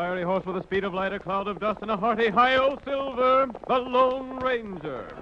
fiery horse with the speed of light, a cloud of dust, and a hearty hi-yo Silver, the Lone Ranger.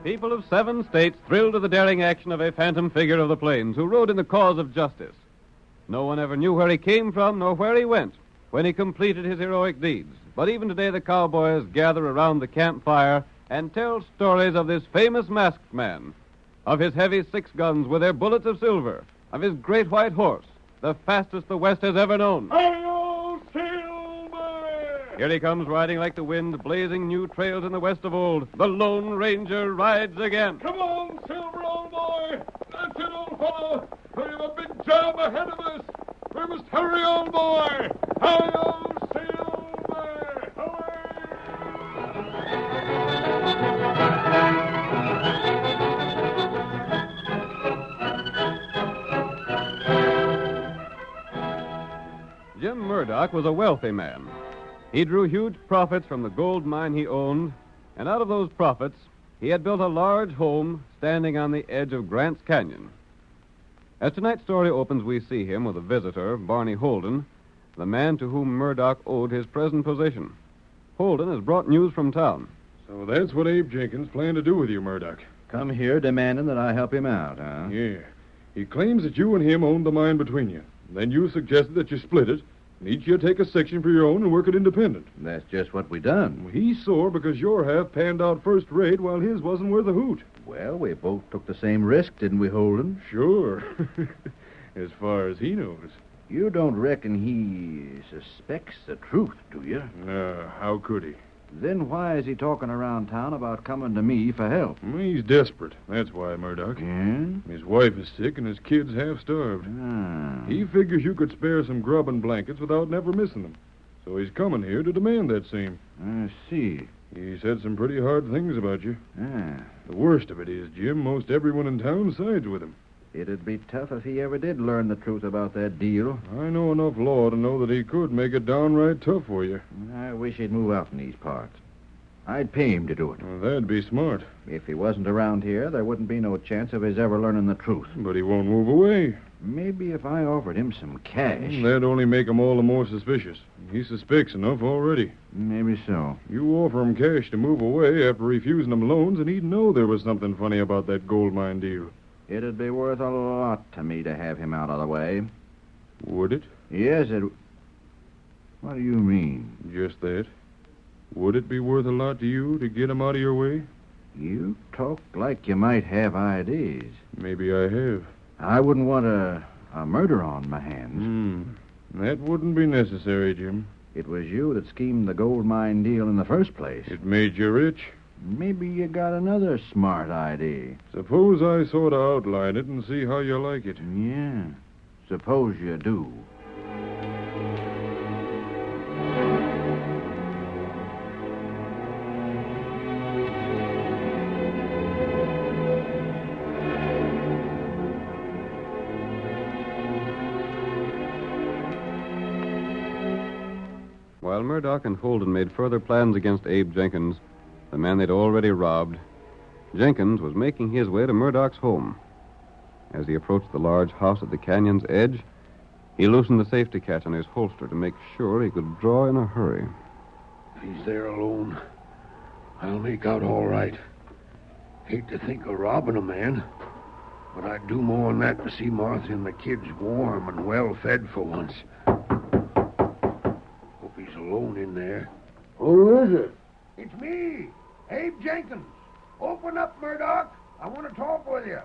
People of 7 states thrilled to the daring action of a phantom figure of the plains who rode in the cause of justice. No one ever knew where he came from nor where he went when he completed his heroic deeds. But even today the cowboys gather around the campfire and tell stories of this famous masked man, of his heavy 6 guns with their bullets of silver, of his great white horse, the fastest the West has ever known. Hi-yo, Silver! Here he comes, riding like the wind, blazing new trails in the West of old. The Lone Ranger rides again. Come on, Silver, old boy! That's it, old fellow! We have a big job ahead of us! We must hurry, old boy! Hi-yo, Silver! Jim Murdock was a wealthy man. He drew huge profits from the gold mine he owned, and out of those profits, he had built a large home standing on the edge of Grant's Canyon. As tonight's story opens, we see him with a visitor, Barney Holden, the man to whom Murdock owed his present position. Holden has brought news from town. So that's what Abe Jenkins planned to do with you, Murdock. Come here demanding that I help him out, huh? Yeah. He claims that you and him owned the mine between you. Then you suggested that you split it, and each you take a section for your own and work it independent. That's just what we done. He's sore because your half panned out first rate while his wasn't worth a hoot. Well, we both took the same risk, didn't we, Holden? Sure. As far as he knows. You don't reckon he suspects the truth, do you? How could he? Then why is he talking around town about coming to me for help? He's desperate. That's why, Murdock. Yeah? His wife is sick and his kids half-starved. Ah. He figures you could spare some grub and blankets without never missing them. So he's coming here to demand that same. I see. He said some pretty hard things about you. Ah. The worst of it is, Jim, most everyone in town sides with him. It'd be tough if he ever did learn the truth about that deal. I know enough law to know that he could make it downright tough for you. I wish he'd move out in these parts. I'd pay him to do it. Well, that'd be smart. If he wasn't around here, there wouldn't be no chance of his ever learning the truth. But he won't move away. Maybe if I offered him some cash. That'd only make him all the more suspicious. He suspects enough already. Maybe so. You offer him cash to move away after refusing him loans, and he'd know there was something funny about that gold mine deal. It'd be worth a lot to me to have him out of the way. Would it? Yes, it... What do you mean? Just that. Would it be worth a lot to you to get him out of your way? You talk like you might have ideas. Maybe I have. I wouldn't want a murder on my hands. That wouldn't be necessary, Jim. It was you that schemed the gold mine deal in the first place. It made you rich. Maybe you got another smart idea. Suppose I sort of outline it and see how you like it. Yeah, suppose you do. While Murdock and Holden made further plans against Abe Jenkins, the man they'd already robbed, Jenkins was making his way to Murdock's home. As he approached the large house at the canyon's edge, he loosened the safety catch on his holster to make sure he could draw in a hurry. If he's there alone, I'll make out all right. Hate to think of robbing a man, but I'd do more than that to see Martha and the kids warm and well-fed for once. Hope he's alone in there. Who is it? It's me, Abe Jenkins. Open up, Murdock. I want to talk with you.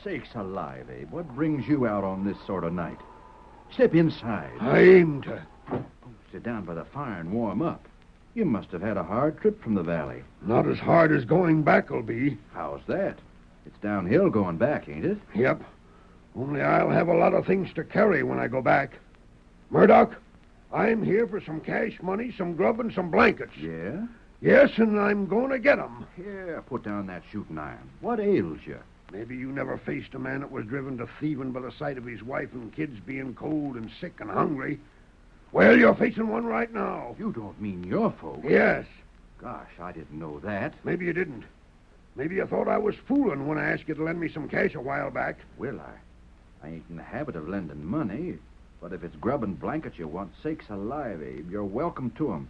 Sakes alive, Abe. What brings you out on this sort of night? Step inside. I aim to. Sit down by the fire and warm up. You must have had a hard trip from the valley. Not as hard as going back will be. How's that? It's downhill going back, ain't it? Yep. Only I'll have a lot of things to carry when I go back. Murdock, I'm here for some cash money, some grub, and some blankets. Yeah? Yes, and I'm going to get 'em. Here, put down that shooting iron. What ails you? Maybe you never faced a man that was driven to thieving by the sight of his wife and kids being cold and sick and hungry. Well, you're facing one right now. You don't mean your folks? Yes. Gosh, I didn't know that. Maybe you didn't. Maybe you thought I was fooling when I asked you to lend me some cash a while back. Well, I ain't in the habit of lending money, but if it's grub and blankets you want, sakes alive, Abe, you're welcome to 'em.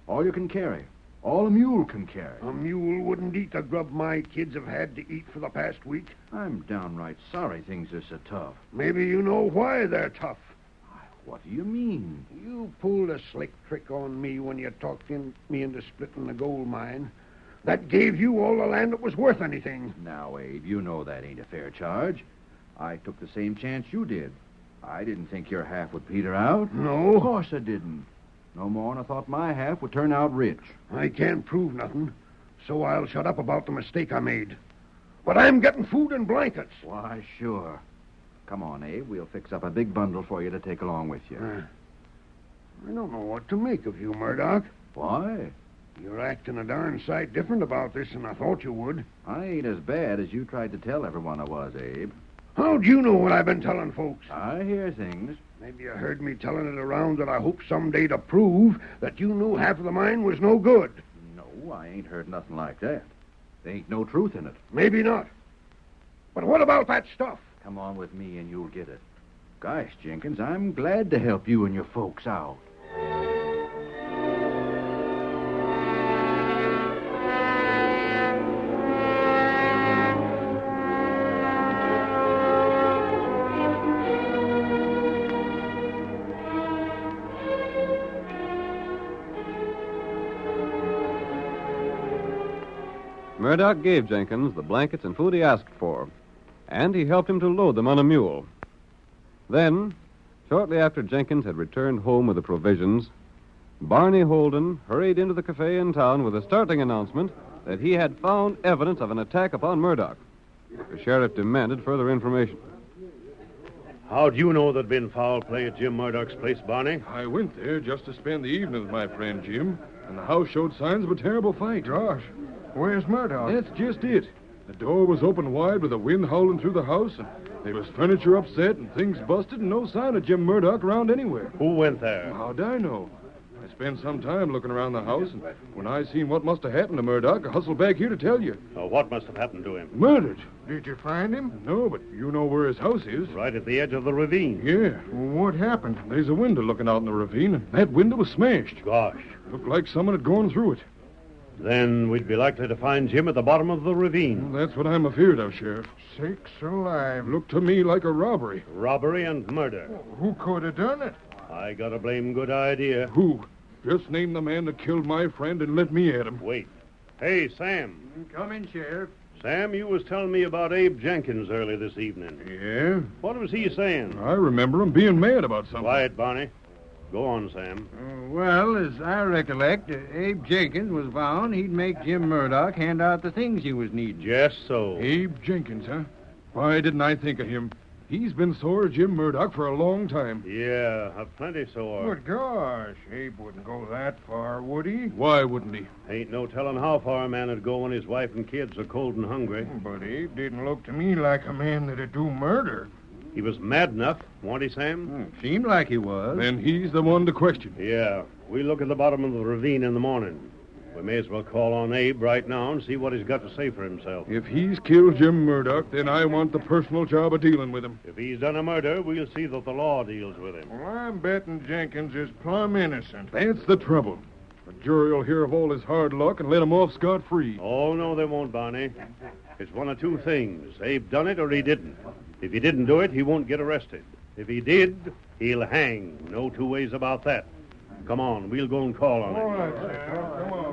All you can carry. All a mule can carry. A mule wouldn't eat the grub my kids have had to eat for the past week. I'm downright sorry things are so tough. Maybe you know why they're tough. What do you mean? You pulled a slick trick on me when you talked me into splitting the gold mine. That gave you all the land that was worth anything. Now, Abe, you know that ain't a fair charge. I took the same chance you did. I didn't think your half would peter out. No? Of course I didn't. No more than I thought my half would turn out rich. I can't prove nothing, so I'll shut up about the mistake I made. But I'm getting food and blankets. Why, sure. Come on, Abe. We'll fix up a big bundle for you to take along with you. I don't know what to make of you, Murdock. Why? You're acting a darn sight different about this than I thought you would. I ain't as bad as you tried to tell everyone I was, Abe. How'd you know what I've been telling folks? I hear things. Maybe you heard me telling it around that I hope someday to prove that you knew half of the mine was no good. No, I ain't heard nothing like that. There ain't no truth in it. Maybe not. But what about that stuff? Come on with me and you'll get it. Gosh, Jenkins, I'm glad to help you and your folks out. Murdock gave Jenkins the blankets and food he asked for, and he helped him to load them on a mule. Then, shortly after Jenkins had returned home with the provisions, Barney Holden hurried into the cafe in town with a startling announcement that he had found evidence of an attack upon Murdock. The sheriff demanded further information. How'd you know there'd been foul play at Jim Murdock's place, Barney? I went there just to spend the evening with my friend Jim, and the house showed signs of a terrible fight. Gosh, where's Murdock? That's just it. The door was open wide with the wind howling through the house, and there was furniture upset and things busted and no sign of Jim Murdock around anywhere. Who went there? How'd I know? I spent some time looking around the house, and when I seen what must have happened to Murdock, I hustled back here to tell you. What must have happened to him? Murdered. Did you find him? No, but you know where his house is. Right at the edge of the ravine. Yeah. What happened? There's a window looking out in the ravine, and that window was smashed. Gosh. Looked like someone had gone through it. Then we'd be likely to find Jim at the bottom of the ravine. Well, that's what I'm afeard of, Sheriff. Sakes alive. Looked to me like a robbery. Robbery and murder. Who could have done it? I got a blame good idea. Who? Just name the man that killed my friend and let me at him. Wait. Hey, Sam. Come in, Sheriff. Sam, you was telling me about Abe Jenkins early this evening. Yeah? What was he saying? I remember him being mad about something. Quiet, Barney. Go on, Sam. Well, as I recollect, Abe Jenkins was vowing he'd make Jim Murdock hand out the things he was needing. Just so. Abe Jenkins, huh? Why didn't I think of him? He's been sore at Jim Murdock for a long time. Yeah, plenty sore. But gosh, Abe wouldn't go that far, would he? Why wouldn't he? Ain't no telling how far a man would go when his wife and kids are cold and hungry. But Abe didn't look to me like a man that'd do murder. He was mad enough, wasn't he, Sam? Seemed like he was. Then he's the one to question. Yeah. We'll look at the bottom of the ravine in the morning. We may as well call on Abe right now and see what he's got to say for himself. If he's killed Jim Murdock, then I want the personal job of dealing with him. If he's done a murder, we'll see that the law deals with him. Well, I'm betting Jenkins is plumb innocent. That's the trouble. The jury will hear of all his hard luck and let him off scot-free. Oh, no, they won't, Barney. It's one of two things. Abe done it or he didn't. If he didn't do it, he won't get arrested. If he did, he'll hang. No two ways about that. Come on, we'll go and call on him. All right, Sam. Come on.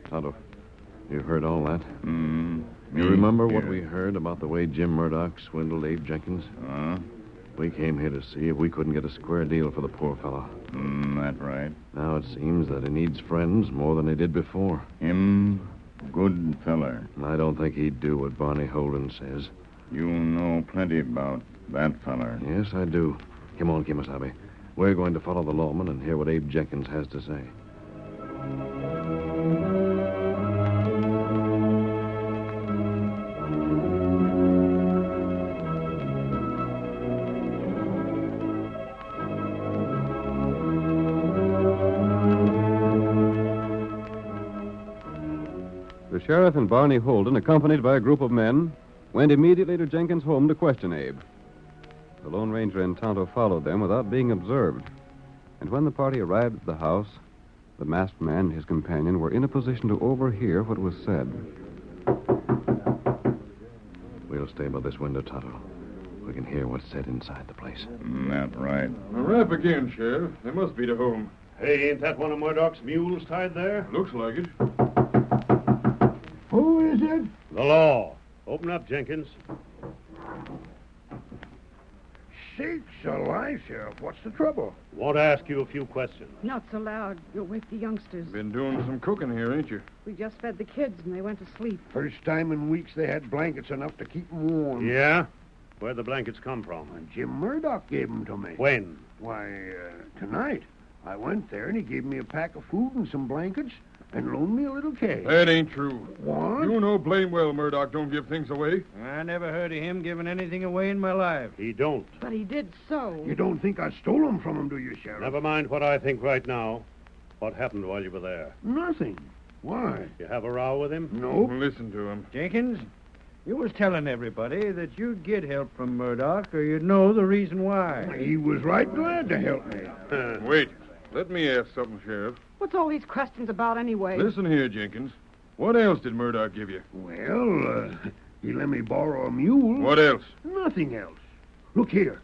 Tonto, you heard all that? You remember what we heard about the way Jim Murdock swindled Abe Jenkins? We came here to see if we couldn't get a square deal for the poor fellow. That right. Now it seems that he needs friends more than he did before. Him, good feller. I don't think he'd do what Barney Holden says. You know plenty about that feller. Yes, I do. Come on, Kimasabi. We're going to follow the lawman and hear what Abe Jenkins has to say. The sheriff and Barney Holden, accompanied by a group of men, went immediately to Jenkins' home to question Abe. The Lone Ranger and Tonto followed them without being observed. And when the party arrived at the house, the masked man and his companion were in a position to overhear what was said. We'll stay by this window, Tonto. We can hear what's said inside the place. That right. A rap again, Sheriff. They must be to home. Hey, ain't that one of Murdock's mules tied there? Looks like it. Who is it? The law. Open up, Jenkins. Sakes alive, Sheriff. What's the trouble? Want to ask you a few questions. Not so loud. You'll wake the youngsters. Been doing some cooking here, ain't you? We just fed the kids and they went to sleep. First time in weeks they had blankets enough to keep 'em warm. Yeah? Where'd the blankets come from? And Jim Murdock gave 'em to me. When? Why, tonight. I went there and he gave me a pack of food and some blankets and loaned me a little cage. That ain't true. What? You know blame well Murdock don't give things away. I never heard of him giving anything away in my life. He don't. But he did so. You don't think I stole 'em from him, do you, Sheriff? Never mind what I think right now. What happened while you were there? Nothing. Why? You have a row with him? Nope. Listen to him. Jenkins, you was telling everybody that you'd get help from Murdock or you'd know the reason why. He was right glad to help me. Wait. Let me ask something, Sheriff. What's all these questions about anyway? Listen here, Jenkins. What else did Murdock give you? Well, he let me borrow a mule. What else? Nothing else. Look here.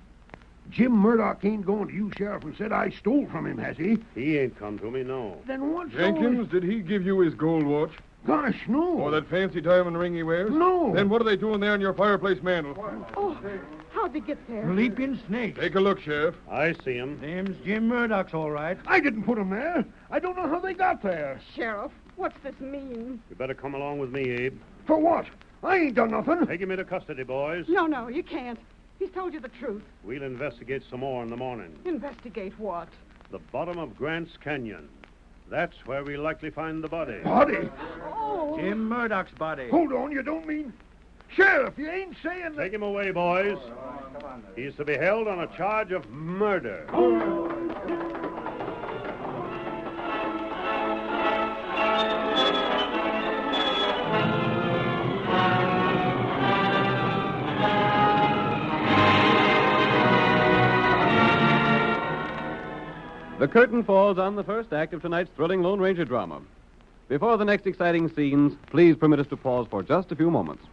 Jim Murdock ain't going to you, Sheriff, and said I stole from him, has he? He ain't come to me, no. Then what's Jenkins, did he give you his gold watch? Gosh, no. Or that fancy diamond ring he wears? No. Then what are they doing there in your fireplace mantel? Oh, how'd they get there? Leaping snakes. Take a look, Sheriff. I see him. Them's Jim Murdock's all right. I didn't put 'em there. I don't know how they got there. Sheriff, what's this mean? You better come along with me, Abe. For what? I ain't done nothing. Take him into custody, boys. No, you can't. He's told you the truth. We'll investigate some more in the morning. Investigate what? The bottom of Grant's Canyon. That's where we'll likely find the body. Body? Oh. Jim Murdock's body. Hold on, you don't mean... Sheriff, you ain't saying that... Take him away, boys. He's to be held on a charge of murder. The curtain falls on the first act of tonight's thrilling Lone Ranger drama. Before the next exciting scenes, please permit us to pause for just a few moments.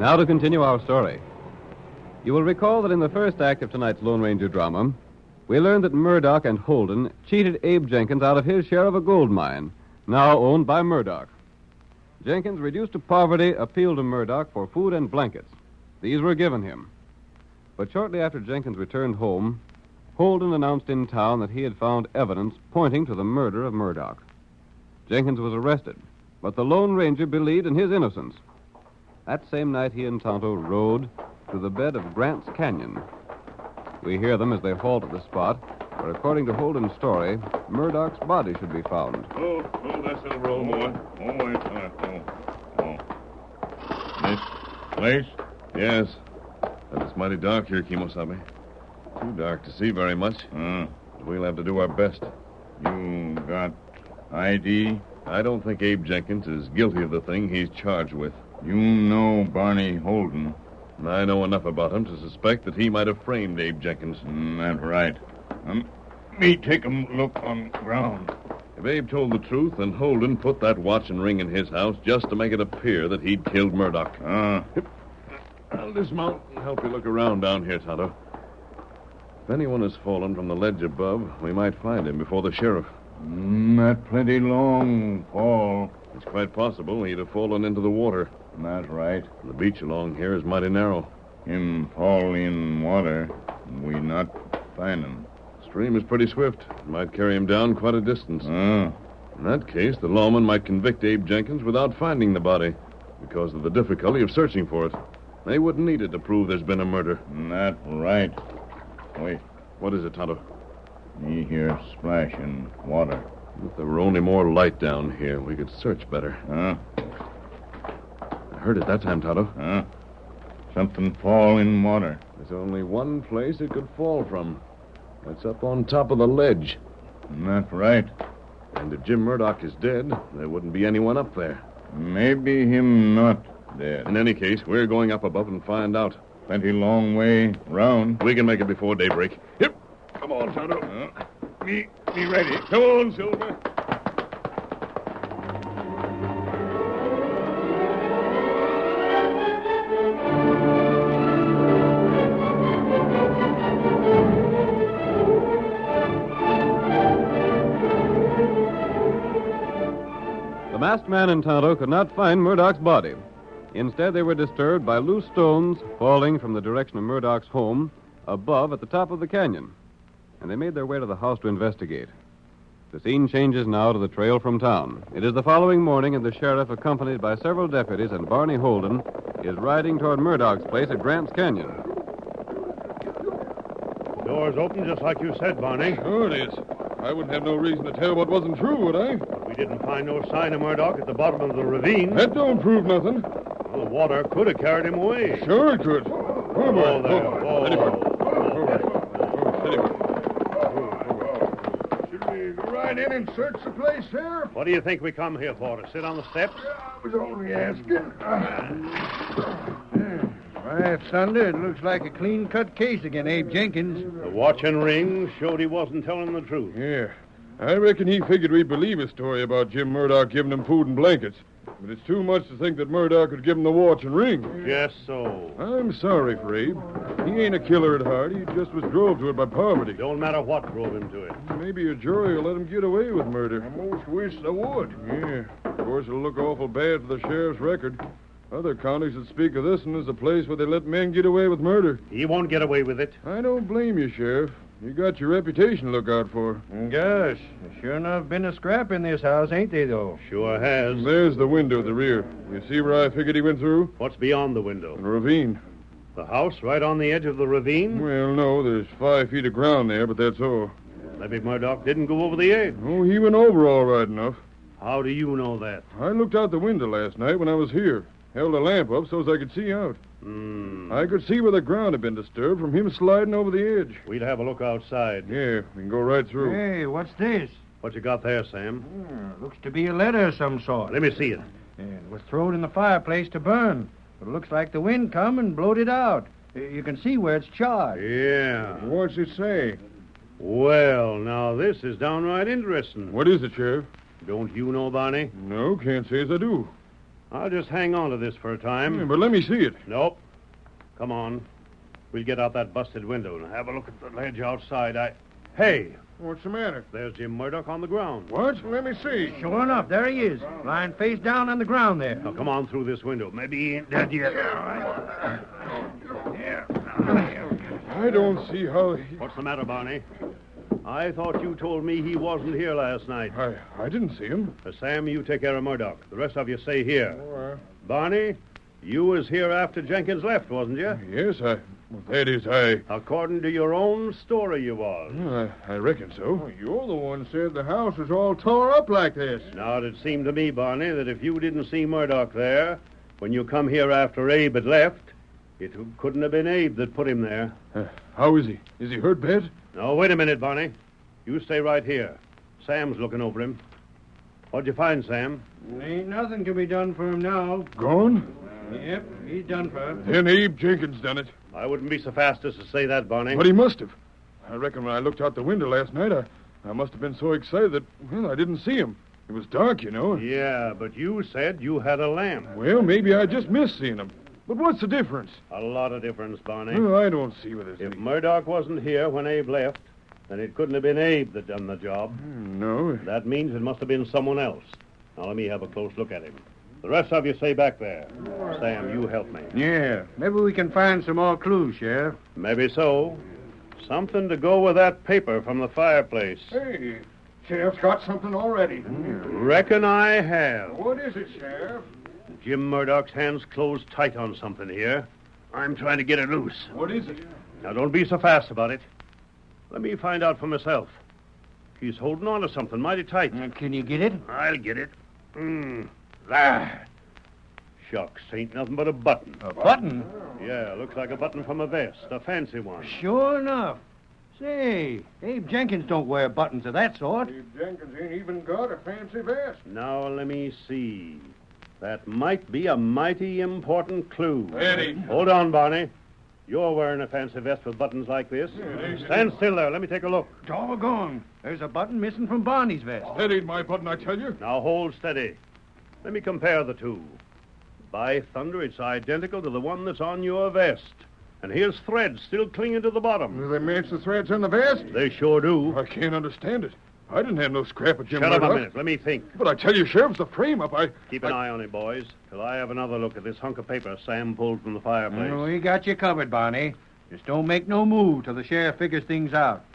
Now to continue our story. You will recall that in the first act of tonight's Lone Ranger drama, we learned that Murdock and Holden cheated Abe Jenkins out of his share of a gold mine, now owned by Murdock. Jenkins, reduced to poverty, appealed to Murdock for food and blankets. These were given him. But shortly after Jenkins returned home, Holden announced in town that he had found evidence pointing to the murder of Murdock. Jenkins was arrested, but the Lone Ranger believed in his innocence. That same night, he and Tonto rode to the bed of Grant's Canyon. We hear them as they halt at the spot where, according to Holden's story, Murdock's body should be found. Oh, that's in a roll, boy. This place? Yes. But it's mighty dark here, Kimosabe. Too dark to see very much. But we'll have to do our best. You got ID? I don't think Abe Jenkins is guilty of the thing he's charged with. You know Barney Holden. I know enough about him to suspect that he might have framed Abe Jenkins. That's right. Me take a look on ground. If Abe told the truth, then Holden put that watch and ring in his house just to make it appear that he'd killed Murdock. I'll dismount and help you look around down here, Tonto. If anyone has fallen from the ledge above, we might find him before the sheriff. That plenty long fall. It's quite possible he'd have fallen into the water. That's right. The beach along here is mighty narrow. Him fall in water, we not find him. The stream is pretty swift. It might carry him down quite a distance. Ah. In that case, the lawman might convict Abe Jenkins without finding the body because of the difficulty of searching for it. They wouldn't need it to prove there's been a murder. That's right. Wait. What is it, Tonto? Me hear splashing water. If there were only more light down here, we could search better. Huh? I heard it that time, Tonto. Huh? Something fall in water. There's only one place it could fall from. That's up on top of the ledge. That's right. And if Jim Murdock is dead, there wouldn't be anyone up there. Maybe him not dead. In any case, we're going up above and find out. Plenty long way round. We can make it before daybreak. Yep. Come on, Tonto. Me ready. Come on, Silver. The masked man and Tonto could not find Murdock's body. Instead, they were disturbed by loose stones falling from the direction of Murdock's home above at the top of the canyon. And they made their way to the house to investigate. The scene changes now to the trail from town. It is the following morning, and the sheriff, accompanied by several deputies and Barney Holden, is riding toward Murdock's place at Grant's Canyon. The door's open just like you said, Barney. Sure it is. I wouldn't have no reason to tell what wasn't true, would I? We didn't find no sign of Murdock at the bottom of the ravine. That don't prove nothing. Well, the water could have carried him away. Sure it could. Oh, boy. Oh, there. Oh. Steady, boy. Steady, boy. Should we go right in and search the place, Sheriff? What do you think we come here for? To sit on the steps? I was only asking. Right, Thunder, it looks like a clean-cut case against Abe Jenkins. The watch and ring showed he wasn't telling the truth. Yeah. I reckon he figured we'd believe his story about Jim Murdock giving him food and blankets. But it's too much to think that Murdock would give him the watch and ring. Just so. I'm sorry for Abe. He ain't a killer at heart. He just was drove to it by poverty. Don't matter what drove him to it. Maybe a jury will let him get away with murder. I most wish they would. Yeah. Of course, it'll look awful bad for the sheriff's record. Other counties that speak of this one as a place where they let men get away with murder. He won't get away with it. I don't blame you, Sheriff. You got your reputation to look out for. Gosh, sure enough been a scrap in this house, ain't they, though? Sure has. There's the window at the rear. You see where I figured he went through? What's beyond the window? The ravine. The house right on the edge of the ravine? Well, no, there's 5 feet of ground there, but that's all. Maybe Murdock didn't go over the edge. Oh, he went over all right enough. How do you know that? I looked out the window last night when I was here. Held a lamp up so as I could see out. I could see where the ground had been disturbed from him sliding over the edge. We'd have a look outside. Yeah, we can go right through. Hey, what's this? What you got there, Sam? Looks to be a letter of some sort. Let me see it. And it was thrown in the fireplace to burn. But it looks like the wind come and blowed it out. You can see where it's charred. Yeah. What's it say? Well, now this is downright interesting. What is it, Sheriff? Don't you know, Barney? No, can't say as I do. I'll just hang on to this for a time. Yeah, but let me see it. Nope. Come on. We'll get out that busted window and have a look at the ledge outside. Hey, What's the matter? there's Jim Murdock on the ground. What? Let me see. Sure enough, there he is, lying face down on the ground there. Now, come on through this window. Maybe he ain't dead yet. I don't see how he... What's the matter, Barney? I thought you told me he wasn't here last night. I didn't see him. Sam, you take care of Murdock. The rest of you stay here. Oh, Barney, you was here after Jenkins left, wasn't you? Yes, well, that is, I... According to your own story, you was. Well, I reckon so. You're the one said the house was all tore up like this. Now, it seemed to me, Barney, that if you didn't see Murdock there, when you come here after Abe had left, it couldn't have been Abe that put him there. How is he? Is he hurt bad? No, wait a minute, Barney. You stay right here. Sam's looking over him. What'd you find, Sam? Ain't nothing can be done for him now. Gone? Yep, he's done for. Then Abe Jenkins done it. I wouldn't be so fast as to say that, Barney. But he must have. I reckon when I looked out the window last night, I must have been so excited that, well, I didn't see him. It was dark, you know. Yeah, but you said you had a lamp. Well, maybe I just missed seeing him. But what's the difference? A lot of difference, Barney. Well, I don't see what it is. If Murdock wasn't here when Abe left, then it couldn't have been Abe that done the job. No. That means it must have been someone else. Now, let me have a close look at him. The rest of you stay back there. Sam, you help me. Yeah, maybe we can find some more clues, Sheriff. Maybe so. Something to go with that paper from the fireplace. Hey, Sheriff's got something already. Reckon I have. What is it, Sheriff? Jim Murdock's hands closed tight on something here. I'm trying to get it loose. What is it? Now, don't be so fast about it. Let me find out for myself. He's holding on to something mighty tight. Can you get it? I'll get it. There. Shucks, ain't nothing but a button. A button? Yeah, looks like a button from a vest, a fancy one. Sure enough. Say, Abe Jenkins don't wear buttons of that sort. Abe Jenkins ain't even got a fancy vest. Now, let me see. That might be a mighty important clue. Eddie. Hold on, Barney. You're wearing a fancy vest with buttons like this. Stand still there. Let me take a look. Doggone. There's a button missing from Barney's vest. That ain't my button, I tell you. Now, hold steady. Let me compare the two. By thunder, it's identical to the one that's on your vest. And here's threads still clinging to the bottom. Do they match the threads on the vest? They sure do. I can't understand it. I didn't have no scrap of Jim Shut up Murdock. a minute. Let me think. But I tell you, Sheriff, the frame-up, Keep an eye on it, boys, till I have another look at this hunk of paper Sam pulled from the fireplace. We got you covered, Barney. Just don't make no move till the sheriff figures things out.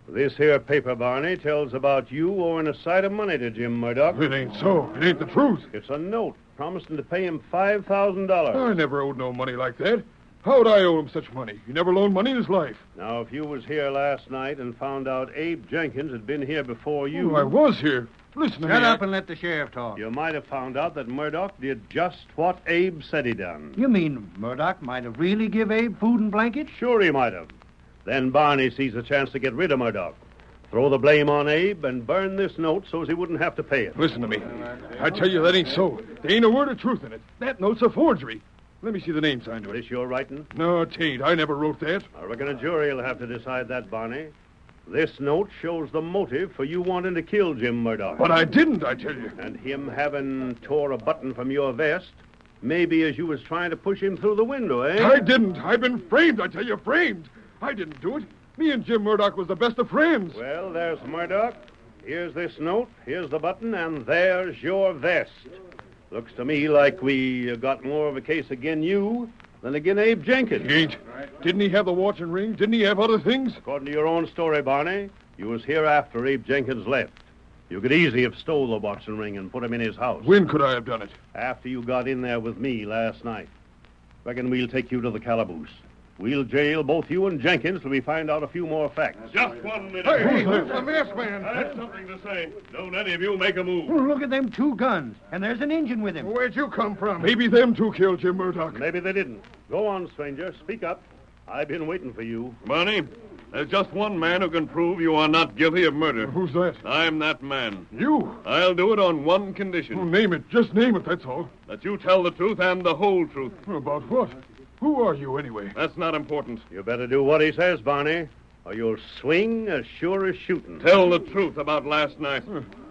This here paper, Barney, tells about you owing a sight of money to Jim Murdock. It ain't so. It ain't the truth. It's a note promising to pay him $5,000. I never owed no money like that. How'd I owe him such money? He never loaned money in his life. Now, if you was here last night and found out Abe Jenkins had been here before you... Oh, I was here. Listen to me. Shut up and let the sheriff talk. You might have found out that Murdock did just what Abe said he done. You mean Murdock might have really give Abe food and blankets? Sure he might have. Then Barney sees a chance to get rid of Murdock. Throw the blame on Abe and burn this note so as he wouldn't have to pay it. Listen to me. I tell you, that ain't so. There ain't a word of truth in it. That note's a forgery. Let me see the name signed to it. This your writing? No, it ain't. I never wrote that. I reckon a jury will have to decide that, Barney. This note shows the motive for you wanting to kill Jim Murdock. But I didn't, I tell you. And him having tore a button from your vest, maybe as you was trying to push him through the window, eh? I didn't. I've been framed, I tell you, framed. I didn't do it. Me and Jim Murdock was the best of friends. Well, there's Murdock. Here's this note. Here's the button, and there's your vest. Looks to me like we got more of a case again you than again Abe Jenkins. He ain't. Didn't he have the watch and ring? Didn't he have other things? According to your own story, Barney, you was here after Abe Jenkins left. You could easily have stole the watch and ring and put him in his house. When could I have done it? After you got in there with me last night. Reckon we'll take you to the calaboose. We'll jail both you and Jenkins till we find out a few more facts. Just 1 minute. Hey, who's the masked man? I have something to say. Don't any of you make a move. Oh, look at them 2 guns, and there's an engine with him. Where'd you come from? Maybe them two killed Jim Murdock. Maybe they didn't. Go on, stranger. Speak up. I've been waiting for you. Barney, there's just one man who can prove you are not guilty of murder. Who's that? I'm that man. You? I'll do it on one Oh, condition. name it. Just name it, that's all. That you tell the truth and the whole truth. About what? Who are you, anyway? That's not important. You better do what he says, Barney, or you'll swing as sure as shooting. Tell the truth about last night.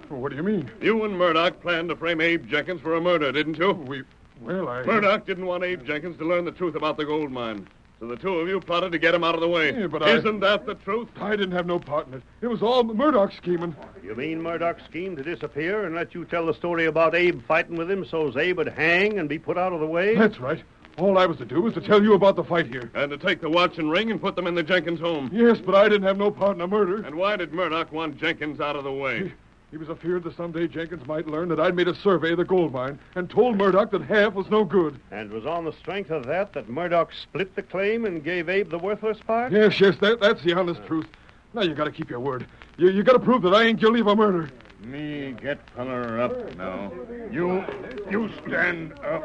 Well, what do you mean? You and Murdock planned to frame Abe Jenkins for a murder, didn't you? Murdock didn't want Abe Jenkins to learn the truth about the gold mine. So the two of you plotted to get him out of the way. Yeah, but Isn't that the truth? I didn't have no part in it. It was all Murdock scheming. You mean Murdock's scheme to disappear and let you tell the story about Abe fighting with him so's Abe would hang and be put out of the way? That's right. All I was to do was to tell you about the fight here. And to take the watch and ring and put them in the Jenkins home. Yes, but I didn't have no part in the murder. And why did Murdock want Jenkins out of the way? He was afeard that someday Jenkins might learn that I'd made a survey of the gold mine and told Murdock that half was no good. And was on the strength of that Murdock split the claim and gave Abe the worthless part? Yes, that's the honest truth. Now you gotta keep your word. You gotta prove that I ain't guilty of a murder. Me get feller up now. You stand up.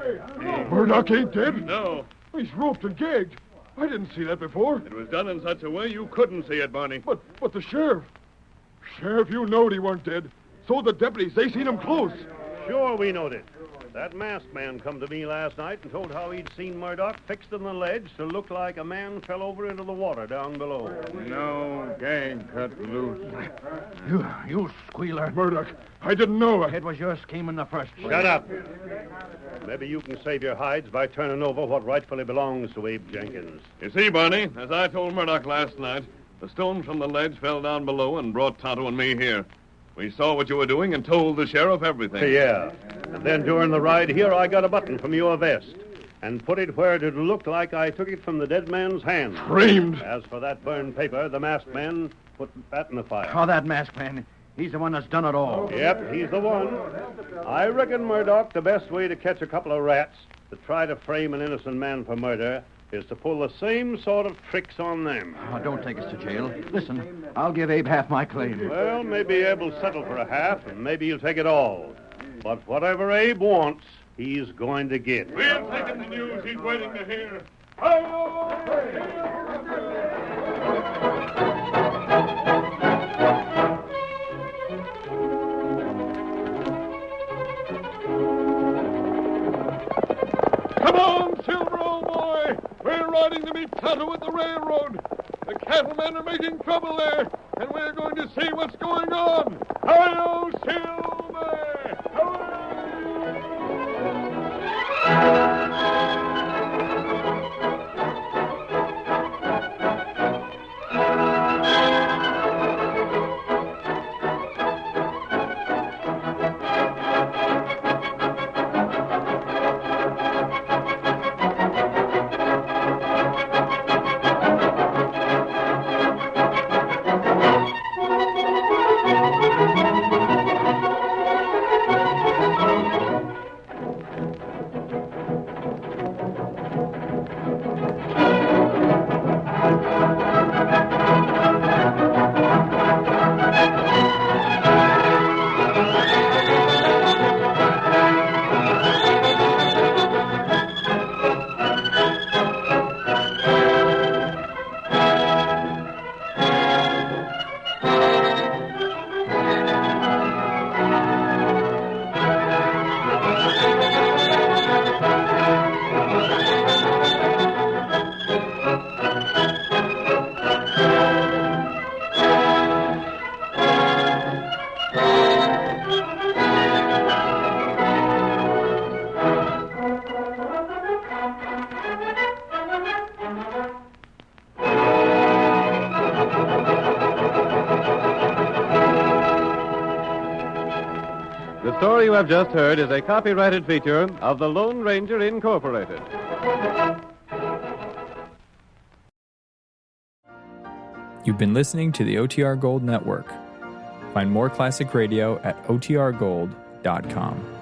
Murdock ain't dead? No. He's roped and gagged. I didn't see that before. It was done in such a way you couldn't see it, Barney. But the sheriff. Sheriff, you knowed he weren't dead. So the deputies, they seen him close. Sure, we knowed it. That masked man come to me last night and told how he'd seen Murdock fixed in the ledge to look like a man fell over into the water down below. No gag cut loose. You squealer. Murdock, I didn't know. It was your scheme in the first place. Shut up. Maybe you can save your hides by turning over what rightfully belongs to Abe Jenkins. You see, Barney, as I told Murdock last night, the stones from the ledge fell down below and brought Tonto and me here. We saw what you were doing and told the sheriff everything. Yeah. And then during the ride here, I got a button from your vest and put it where it looked like I took it from the dead man's hand. Framed. As for that burned paper, the masked man put that in the fire. Oh, that masked man. He's the one that's done it all. Yep, he's the one. I reckon, Murdock, the best way to catch a couple of rats to try to frame an innocent man for murder is to pull the same sort of tricks on them. Oh, don't take us to jail. Listen, I'll give Abe half my claim. Well, maybe Abe will settle for a half, and maybe he'll take it all. But whatever Abe wants, he's going to get. We'll take him the news he's waiting to hear. Come on, Silver, old boy. We're riding to meet Tonto at the railroad. The cattlemen are making trouble there, and we're going to see what's going on. Hi-yo, Silver! The story you have just heard is a copyrighted feature of the Lone Ranger Incorporated. You've been listening to the OTR Gold Network. Find more classic radio at otrgold.com.